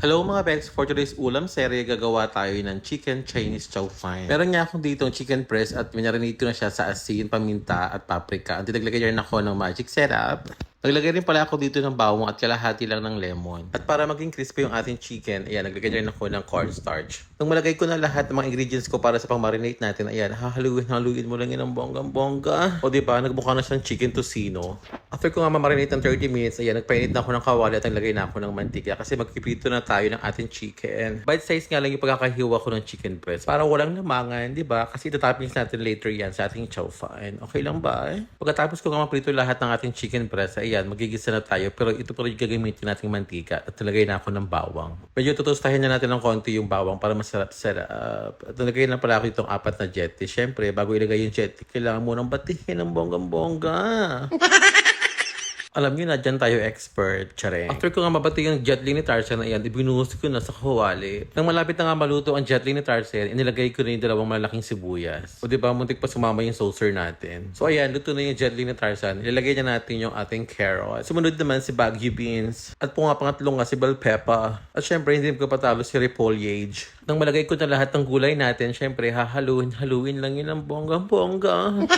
Hello mga Bex, for today's ulam serye gagawa tayo ng chicken Chinese chow fine. Meron nga akong dito chicken breast at minarinate ko na siya sa asin, paminta at paprika. At naglagay rin ako ng magic syrup. Naglagay rin pala ako dito ng bawang at kalahati lang ng lemon. At para maging crispy yung ating chicken, ayan, naglagay rin ako ng cornstarch. Nung malagay ko na lahat ng mga ingredients ko para sa pang-marinate natin, ayan, hahaluin mo lang yun ng bonggang-bongga. O diba, nagbuka na siyang chicken tocino. After ko nga ma-marinate ng 30 minutes, ayan, nagpainit na ako ng kawali at naglagay na ako ng mantika kasi magpiprito na tayo ng ating chicken. Bite size nga lang yung pagkakahiwa ko ng chicken breast para walang lamangan, diba? Kasi itatoppings natin later yan sa ating chow fine. Okay lang ba eh? Pagkatapos ko nga maprito lahat ng ating chicken breast, ayan, magigisa na tayo. Pero ito pa rin gagamitin nating mantika at nalagay na ako ng bawang. Medyo tutustahin na natin ng konti yung bawang para masarap-sarap. At nalagay na pala ako itong 4 na jetty. Siyempre, bago ilagay yung jetty, kailangan mo nang batihin ng bonggang-bongga. Alam niyo na, dyan tayo expert, tsare. After ko nga mabati yung jetling ni Tarzan na yan, ibinuhos ko na sa kawali. Nang malapit na nga maluto ang jetling ni Tarzan, inilagay ko na yung 2 malalaking sibuyas. O diba, muntik pa sumama yung saucer natin. So ayan, luto na yung jetling ni Tarzan. Ilalagay na natin yung ating carrot. Sumunod naman si Baguio beans. At pangatlo nga si bell pepper. At syempre, hindi ko patalo si repolage. Nang malagay ko na lahat ng gulay natin, syempre, haluin lang yun ang bonggang-bongga.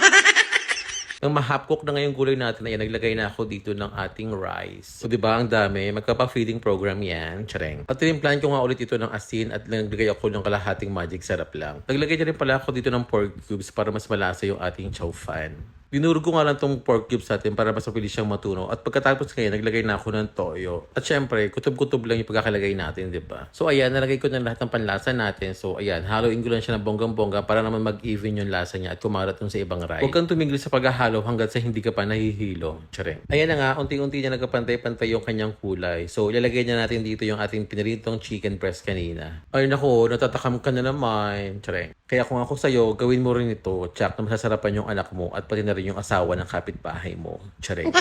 Nang ma-half-cook na ngayong gulay natin, ayan, naglagay na ako dito ng ating rice. So, diba, ang dami. Magpapa-feeding program yan. Tsareng. At tinimplan ko nga ulit ito ng asin at naglagay ako ng kalahating magic syrup lang. Naglagay na rin pala ako dito ng pork cubes para mas malasa yung ating chow fine. Dinurog ko nga lang itong pork cubes natin para mas mabilis siyang matunaw. At pagkatapos ngayon, naglagay na ako ng toyo. At syempre, kutob-kutob lang yung pagkakalagay natin, di ba? So ayan, nalagay ko na lahat ng panlasa natin. So ayan, haluin ko lang siya ng bonggang-bongga para naman mag-even yung lasa niya at kumarat sa ibang rice. Huwag kang tumigil sa paghahalo hanggang sa hindi ka pa nahihilo. Tsareng. Ayan na nga, unti-unti niya nagkapantay-pantay yung kanyang kulay. So ilalagay na natin dito yung ating piniritong chicken breast kanina. Ay nako, natatakam ka na naman. Tsareng. Kaya kung ako sa'yo, gawin mo rin ito. Tsak na masasarapan yung anak mo at pati na rin yung asawa ng kapitbahay mo. Tsareng.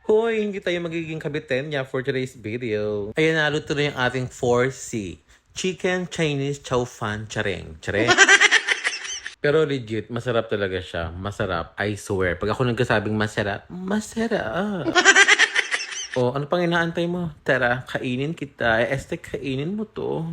Hoy, hindi tayo magiging kabiten niya for today's video. Ayan, naluto na yung ating 4C. Chicken Chinese Chow Fan Tsareng. Tsareng. Pero legit, masarap talaga siya. Masarap, I swear. Pag ako nagkasabing masarap, masarap. O, ano pang inaantay mo? Tara, kainin kita. Kainin mo to.